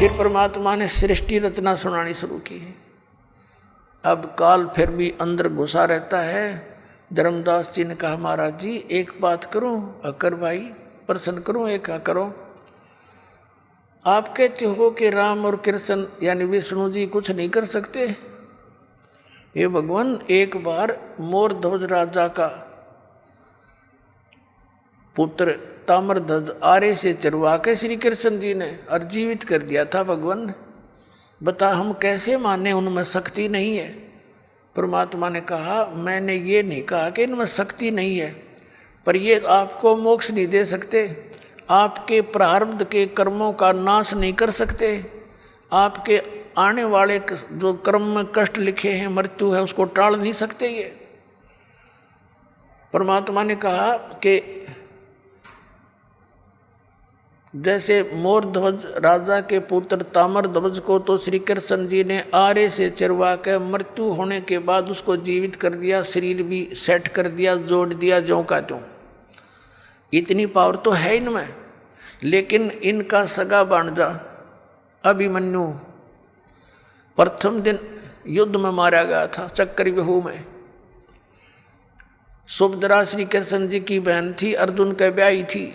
फिर परमात्मा ने सृष्टि रचना सुनानी शुरू की। अब काल फिर भी अंदर घुसा रहता है। धर्मदास जी ने कहा महाराज जी एक बात करूं, अकर भाई प्रश्न करूं, एक करो। आप कहते हो कि राम और कृष्ण यानी विष्णु जी कुछ नहीं कर सकते। ये भगवान एक बार मोर ध्वज राजा का पुत्र ताम्रध्वज आरे से चरवा के श्री कृष्ण जी ने और जीवित कर दिया था भगवान। बता हम कैसे माने उनमें शक्ति नहीं है। परमात्मा ने कहा मैंने ये नहीं कहा कि इनमें शक्ति नहीं है, पर ये आपको मोक्ष नहीं दे सकते, आपके प्रारब्ध के कर्मों का नाश नहीं कर सकते, आपके आने वाले जो कर्म में कष्ट लिखे हैं, मृत्यु है, उसको टाल नहीं सकते। ये परमात्मा ने कहा कि जैसे मोर ध्वज राजा के पुत्र ताम्र ध्वज को तो श्री कृष्ण जी ने आरे से चरवा कर मृत्यु होने के बाद उसको जीवित कर दिया, शरीर भी सेट कर दिया, जोड़ दिया ज्यों का त्यों। इतनी पावर तो है इनमें। लेकिन इनका सगा भांजा अभिमन्यु प्रथम दिन युद्ध में मारा गया था, चक्रव्यूह में। सुभद्रा श्री कृष्ण जी की बहन थी, अर्जुन का ब्याही थी,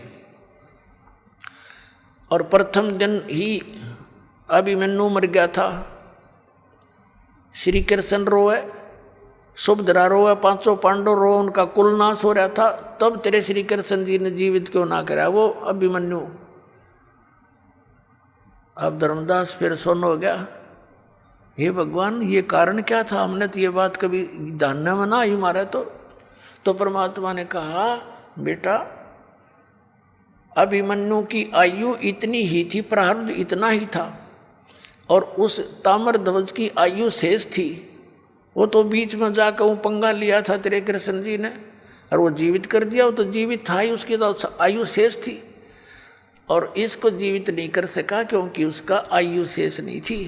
और प्रथम दिन ही अभिमन्यु मर गया था। श्री कृष्ण रोए, सुभद्रा रोए, पांचों पांडव रोए, उनका कुल नाश हो रहा था। तब तेरे श्री कृष्ण जी ने जीवित क्यों ना करा वो अभिमन्यु। अब धर्मदास फिर सुन हो गया, हे भगवान ये कारण क्या था, हमने तो ये बात कभी ध्यान में ना आई हमारा। तो परमात्मा ने कहा बेटा अभिमन्यु की आयु इतनी ही थी, प्रारब्ध इतना ही था, और उस ताम्रध्वज की आयु शेष थी। वो तो बीच में जाकर वो पंगा लिया था तेरे कृष्ण जी ने, और वो जीवित कर दिया। वो तो जीवित था ही, उसकी तो आयु शेष थी, और इसको जीवित नहीं कर सका क्योंकि उसका आयु शेष नहीं थी।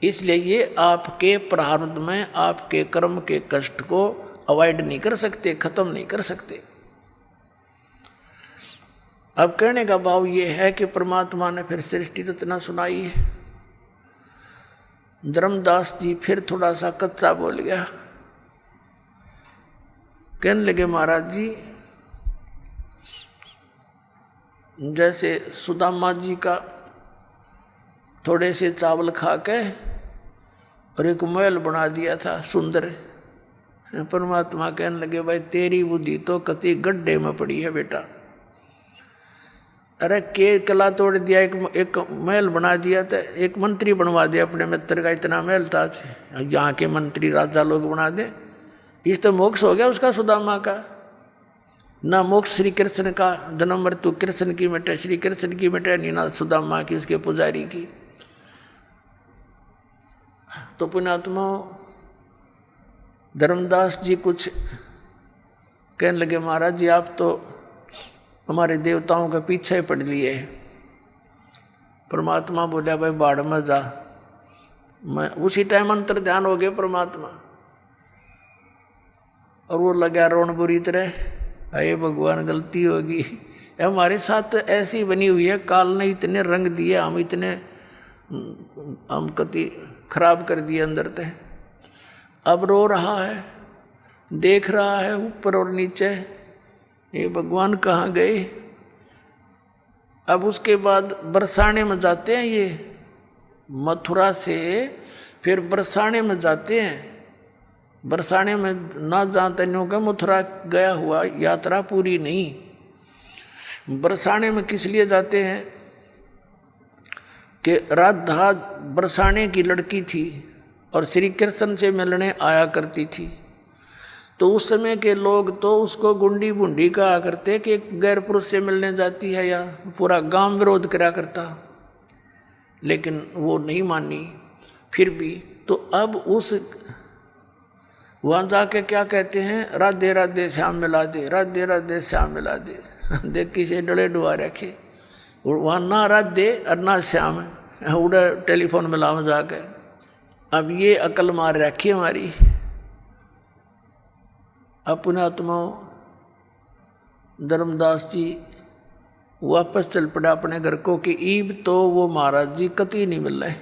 इसलिए ये आपके प्रारब्ध में आपके कर्म के कष्ट को अवॉइड नहीं कर सकते, खत्म नहीं कर सकते। अब कहने का भाव ये है कि परमात्मा ने फिर सृष्टि रचना सुनाई है। धर्मदास जी फिर थोड़ा सा कच्चा बोल गया, कहने लगे महाराज जी जैसे सुदामा जी का थोड़े से चावल खा के और एक महल बना दिया था सुंदर। परमात्मा कहने लगे भाई तेरी बुद्धि तो कति गड्ढे में पड़ी है बेटा। अरे के कला तोड़ दिया, एक महल बना दिया था, एक मंत्री बनवा दिया अपने मित्र का, इतना महल था, यहाँ के मंत्री राजा लोग बना दे। इस तो मोक्ष हो गया उसका सुदामा का। ना मोक्ष श्री कृष्ण का, जन्म मृत्यु कृष्ण की मिटे, श्री कृष्ण की मिटे नहीं, ना सुदामा की उसके पुजारी की। तो पुण्यात्मा धर्मदास जी कुछ कहने लगे महाराज जी आप तो हमारे देवताओं के पीछे पड़ लिए। परमात्मा बोला भाई बाढ़ में जा। मैं उसी टाइम अंतर ध्यान हो गए परमात्मा, और वो लगा रोन बुरी तरह, अरे भगवान गलती होगी, हमारे साथ तो ऐसी बनी हुई है, काल ने इतने रंग दिए, हम कति खराब कर दिए अंदर ते। अब रो रहा है, देख रहा है ऊपर और नीचे, ये भगवान कहाँ गए। अब उसके बाद बरसाने में जाते हैं, ये मथुरा से फिर बरसाने में जाते हैं। बरसाने में ना जाते नहीं होगा, मथुरा गया हुआ यात्रा पूरी नहीं। बरसाने में किस लिए जाते हैं कि राधा बरसाने की लड़की थी और श्री कृष्ण से मिलने आया करती थी। तो उस समय के लोग तो उसको गुंडी बुंडी कहा करते कि गैर पुरुष से मिलने जाती है, या पूरा गांव विरोध करा करता, लेकिन वो नहीं मानी फिर भी। तो अब उस वहाँ जाके क्या कहते हैं, राधे राधे श्याम मिला दे, राधे राधे श्याम मिला दे। देख किसे डले डुआ रखे, वहाँ ना राधे और ना श्याम, उड़ा टेलीफोन मिलाओ जाके। अब ये अकल मार रखी हमारी। अपने आत्माओं धर्मदास जी वापस चल पड़ा अपने घर को कि ईब तो वो महाराज जी कतई नहीं मिल रहे,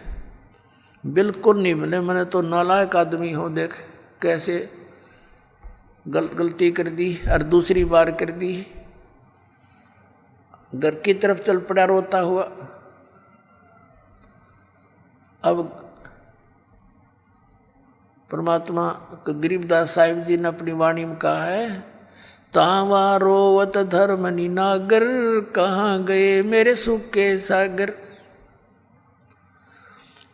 बिल्कुल नहीं मिले। मैंने तो नालायक आदमी हो, देख कैसे गलती कर दी और दूसरी बार कर दी। घर की तरफ चल पड़ा रोता हुआ। अब परमात्मा गरीबदास साहिब जी ने अपनी वाणी में कहा है, तावा रोवत धर्मनि नागर, कहाँ गए मेरे सुख के सागर।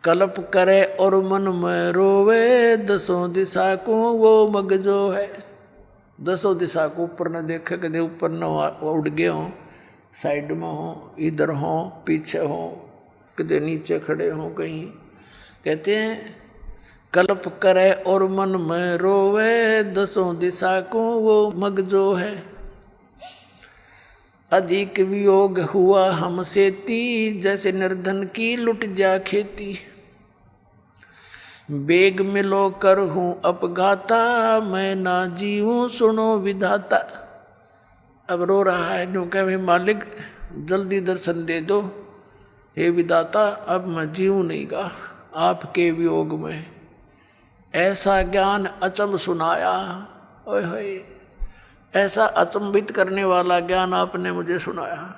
कल्प करे और मन में रोवे, दसों दिशा को वो मगजो है। दसों दिशा को ऊपर न देखे, कदे ऊपर न उड़ गए हों, साइड में हो, इधर हो, पीछे हो, कदे नीचे खड़े हो कहीं। कहते हैं कल्प करे और मन में रोवे, दसों दिशा को वो मगजो है। अधिक वियोग हुआ हमसे ती, जैसे निर्धन की लुट जा खेती। बेग मिलो कर हूँ अपघाता, मैं ना जीऊँ सुनो विधाता। अब रो रहा है, जो कहे मालिक जल्दी दर्शन दे दो, हे विधाता अब मैं जीऊँ नहीं गा आपके वियोग में। ऐसा ज्ञान अचंभ सुनाया, ओए होए, ऐसा अचंभित करने वाला ज्ञान आपने मुझे सुनाया।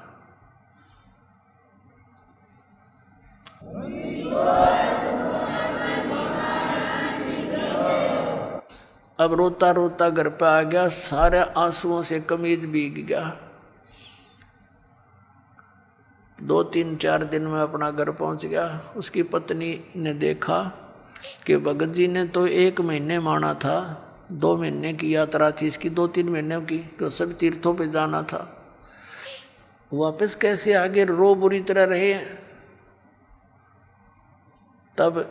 अब रोता रोता घर पे आ गया, सारे आंसुओं से कमीज भीग गया। 2-3-4 दिन में अपना घर पहुंच गया। उसकी पत्नी ने देखा कि भगत जी ने तो 1 महीने माना था, 2 महीने की यात्रा थी इसकी, 2-3 महीने की, तो सब तीर्थों पे जाना था, वापस कैसे आगे रो बुरी तरह रहे। तब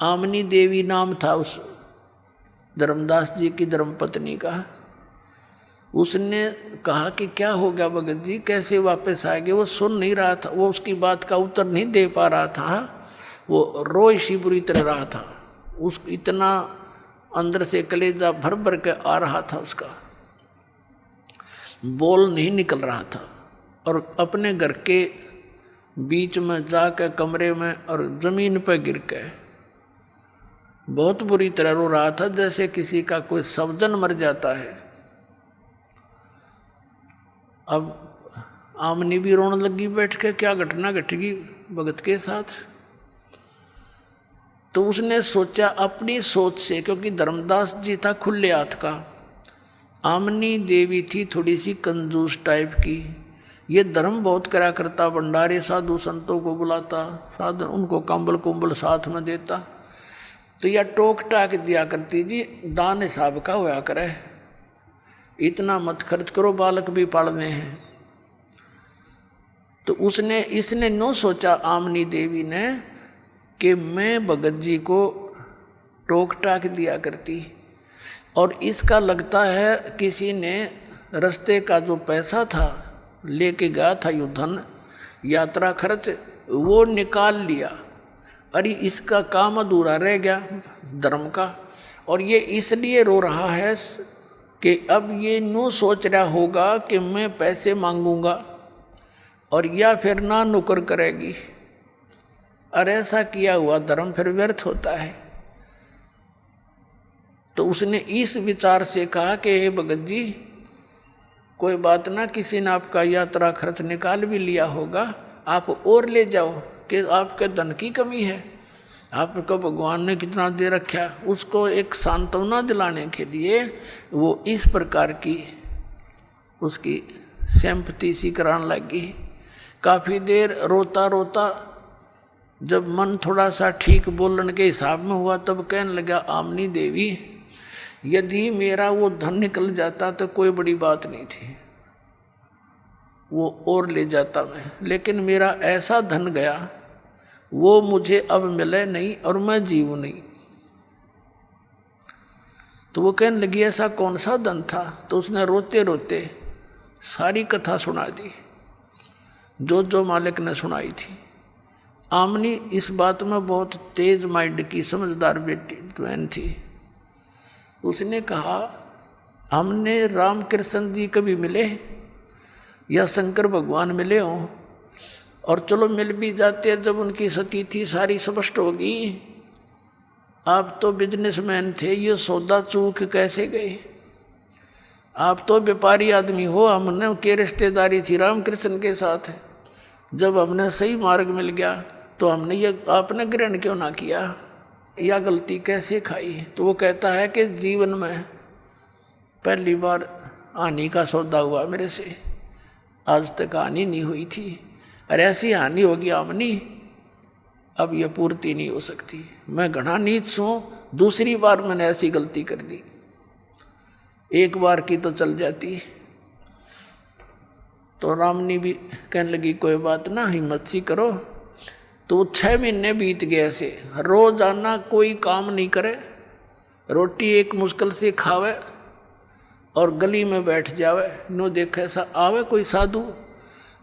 आमनी देवी नाम था उस धर्मदास जी की धर्मपत्नी का। उसने कहा कि क्या हो गया भगत जी, कैसे वापस आ गए। वो सुन नहीं रहा था, वो उसकी बात का उत्तर नहीं दे पा रहा था, वो रोई सी बुरी तरह रहा था। उस इतना अंदर से कलेजा भर भर के आ रहा था, उसका बोल नहीं निकल रहा था। और अपने घर के बीच में जाकर कमरे में और जमीन पर गिर के बहुत बुरी तरह रो रहा था, जैसे किसी का कोई स्वजन मर जाता है। अब आमनी भी रोने लगी बैठ के, क्या घटना घटेगी भगत के साथ। तो उसने सोचा अपनी सोच से, क्योंकि धर्मदास जी था खुले हाथ का, आमनी देवी थी थोड़ी सी कंजूस टाइप की। ये धर्म बहुत करा करता, भंडारे साधु संतों को बुलाता, साधु उनको कंबल कुंबल साथ में देता। तो यह टोक टाक दिया करती, जी दान हिसाब का होया करे, इतना मत खर्च करो, बालक भी पालने हैं। तो इसने नो सोचा आमनी देवी ने कि मैं भगत जी को टोक टाक दिया करती, और इसका लगता है किसी ने रास्ते का जो पैसा था लेके गया था, यो धन यात्रा खर्च, वो निकाल लिया। अरे इसका काम अधूरा रह गया धर्म का। और ये इसलिए रो रहा है कि अब ये नो सोच रहा होगा कि मैं पैसे मांगूंगा और या फिर ना नुकर करेगी। और ऐसा किया हुआ धर्म फिर व्यर्थ होता है। तो उसने इस विचार से कहा कि हे भगत जी, कोई बात ना, किसी ने आपका यात्रा खर्च निकाल भी लिया होगा, आप और ले जाओ, कि आपके धन की कमी है, आपको भगवान ने कितना दे रखा। उसको एक सांत्वना दिलाने के लिए वो इस प्रकार की उसकी सिंपैथी सी कराने लगी। काफ़ी देर रोता रोता जब मन थोड़ा सा ठीक बोलने के हिसाब में हुआ, तब कहने लगा, आमनी देवी, यदि मेरा वो धन निकल जाता तो कोई बड़ी बात नहीं थी, वो और ले जाता मैं, लेकिन मेरा ऐसा धन गया, वो मुझे अब मिले नहीं और मैं जीऊँ नहीं। तो वो कहने लगी, ऐसा कौन सा धन था। तो उसने रोते रोते सारी कथा सुना दी, जो मालिक ने सुनाई थी। आमनी इस बात में बहुत तेज माइंड की समझदार बेटी बहन थी। उसने कहा, हमने रामकृष्ण जी कभी मिले, या शंकर भगवान मिले हों, और चलो मिल भी जाते जब उनकी सतिथि सारी स्पष्ट होगी। आप तो बिजनेसमैन थे, ये सौदा चूक कैसे गए? आप तो व्यापारी आदमी हो, हमने के रिश्तेदारी थी रामकृष्ण के साथ। जब हमने सही मार्ग मिल गया तो हमने ये आपने ग्रहण क्यों ना किया? या गलती कैसे खाई? तो वो कहता है कि जीवन में पहली बार हानि का सौदा हुआ मेरे से, आज तक हानि नहीं हुई थी, और ऐसी हानि होगी आमनी, अब यह पूर्ति नहीं हो सकती। मैं घना नीच हूँ, दूसरी बार मैंने ऐसी गलती कर दी, एक बार की तो चल जाती। तो रामनी भी कहने लगी कोई बात ना, हिम्मत सी करो। तो 6 महीने बीत गए ऐसे, रोज आना, कोई काम नहीं करे, रोटी एक मुश्किल से खावे और गली में बैठ जावे, नो देखे ऐसा आवे कोई साधु।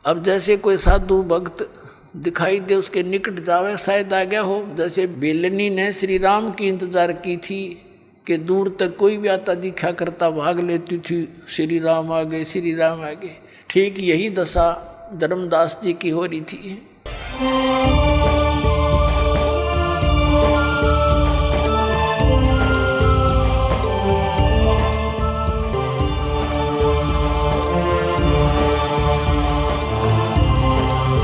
अब जैसे कोई साधु भक्त दिखाई दे उसके निकट जावे, शायद आ गया हो। जैसे बेलनी ने श्री राम की इंतजार की थी कि दूर तक कोई भी आता दिखा करता, भाग लेती थी, श्री राम आ गए, श्री राम आ गए। ठीक यही दशा धर्मदास जी की हो रही थी।